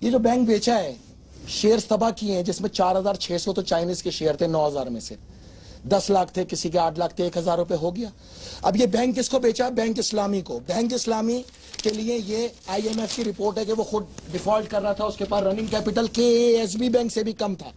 ये जो बैंक बेचा है, शेयर्स तबाह किए हैं, जिसमें 4,600 तो चाइनीज के शेयर थे 9,000 में से, 10 लाख थे, किसी के 8 लाख थे, 1,000 रुपए हो गया। अब ये बैंक किसको बेचा? बैंक इस्लामी को। बैंक इस्लामी के लिए ये IMF की रिपोर्ट है कि वो खुद डिफॉल्ट कर रहा था, उसके पास रनिंग कैपिटल KASB बैंक से भी कम था,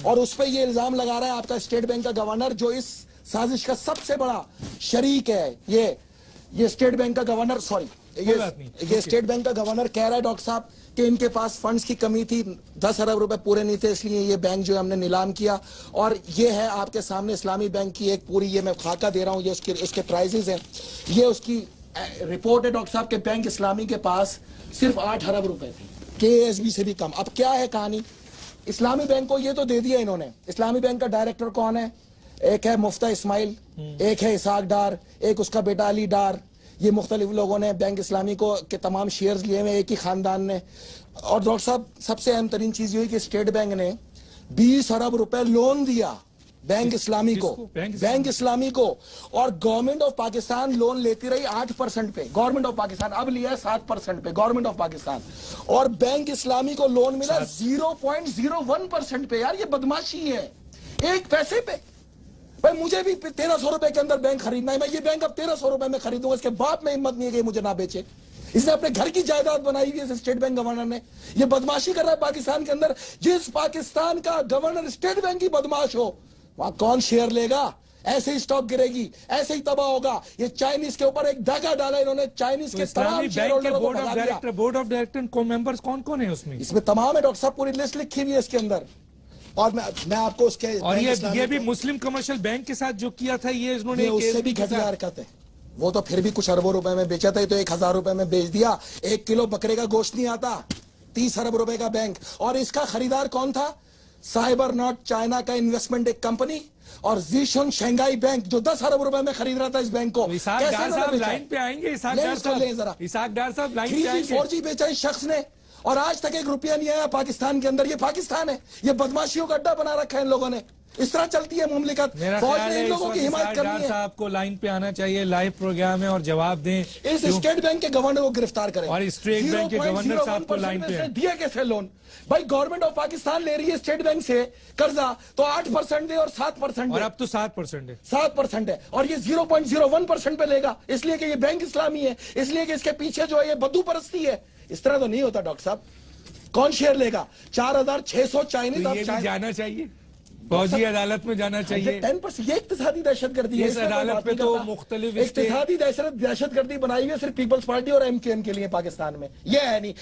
और उस पर ये इल्जाम लगा रहा है आपका स्टेट बैंक का गवर्नर, जो इस साजिश का सबसे बड़ा शरीक है। ये स्टेट बैंक का गवर्नर, सॉरी, ये स्टेट बैंक का गवर्नर कह रहा है डॉक्टर साहब कि इनके पास फंड्स की कमी थी, 10 अरब रुपए पूरे नहीं थे, इसलिए ये बैंक जो है हमने नीलाम किया। और ये है आपके सामने इस्लामी बैंक की एक पूरी, ये मैं खाका दे रहा हूँ, ये उसके प्राइजेस हैं, ये उसकी रिपोर्ट है डॉक्टर साहब के बैंक इस्लामी के पास सिर्फ 8 अरब रुपए थे, KASB से भी कम। अब क्या है कहानी? इस्लामी बैंक को ये तो दे दिया इन्होंने। इस्लामी बैंक का डायरेक्टर कौन है? एक है मुफ्ता इस्माइल, एक है इसाक डार, एक उसका बेटा अली डार। ये मुख्तलिफ लोगों ने बैंक इस्लामी को के तमाम शेयर्स लिए हुए, एक ही खानदान ने। और डॉक्टर साहब सबसे अहम तरीन चीज ये हुई कि स्टेट बैंक ने 20 अरब रुपए लोन दिया बैंक इस्लामी को, बैंक इस्लामी को, और गवर्नमेंट ऑफ पाकिस्तान लोन लेती रही 8% पे। गवर्नमेंट ऑफ पाकिस्तान अब लिया है 7% पे, गवर्नमेंट ऑफ पाकिस्तान, और बैंक इस्लामी को लोन मिला 0.01% पे। यार ये बदमाशी है, 1 पैसे पे। भाई मुझे भी 1,300 रुपए के अंदर बैंक खरीदना है, मैं ये बैंक अब 1,300 रुपए में खरीदूंगा, इसके बाप में हिम्मत नहीं है कि मुझे ना बेचे। इसने अपने घर की जायदाद बनाई हुई है स्टेट बैंक गवर्नर ने। ये बदमाशी कर रहा है पाकिस्तान के अंदर। जिस पाकिस्तान का गवर्नर स्टेट बैंक की बदमाश हो, वहां कौन शेयर लेगा? ऐसे ही स्टॉक गिरेगी, ऐसे ही तबाह होगा। ये चाइनीज के ऊपर एक धागा डाला इन्होंने, चाइनीज के तमाम शेयर होल्डरों को भगा दिया। बोर्ड ऑफ डायरेक्टर को मेंबर्स कौन कौन है उसमें? इसमें तमाम है डॉक्टर साहब, पूरी लिस्ट लिखी हुई है इसके अंदर। और मैं आपको उसके, और ये भी मुस्लिम कमर्शियल बैंक के साथ जो किया था, ये इन्होंने उससे भी घटिया हरकत है। वो तो फिर भी कुछ अरबों रुपए में बेचा था, तो 1,000 रुपए में बेच दिया। 1 किलो बकरे का गोश्त नहीं आता। 30 अरब रुपए का बैंक, और इसका खरीदार कौन था? साइबर नॉट चाइना का इन्वेस्टमेंट एक कंपनी, और जीशुन शंघाई बैंक जो 10 अरब रुपए में खरीद रहा था इस बैंक को। इसाक डार साहब लाइन पे आएंगे, इसाक डार साहब लाइन पे आएंगे। 4G बेचा इस शख्स ने, और आज तक 1 रुपया नहीं आया पाकिस्तान के अंदर। ये पाकिस्तान है, ये बदमाशियों का अड्डा बना रखा है इन लोगों ने। इस तरह चलती है मुमलिकत। फौज ने इन लोगों की हिमायत करनी है। आपको लाइन पे आना चाहिए, लाइव प्रोग्राम है, और जवाब दें। इस स्टेट बैंक के गवर्नर को गिरफ्तार करें, और स्टेट बैंक के गवर्नर साहब को लाइन पे दिए कैसे लोन? भाई गवर्नमेंट ऑफ पाकिस्तान ले रही है स्टेट बैंक से कर्जा, तो 8% दे और 7%, और अब तो 7% है, 7% है, और ये 0.01% पे लेगा, इसलिए कि ये बैंक इस्लामी है, इसलिए कि इसके पीछे जो है ये बद्दू परस्ती है। इस तरह तो नहीं होता डॉक्टर साहब। कौन शेयर लेगा? 4,600 चाइनीज। तो ये भी जाना चाहिए, फौजी अदालत में जाना चाहिए। 10% ये इक्तिसादी दहशतगर्दी है। इस अदालत पे तो मुख्तलिफ इक्तिसादी दहशतगर्दी बनाई हुई है सिर्फ पीपल्स पार्टी और MKM के लिए पाकिस्तान में, ये है नहीं।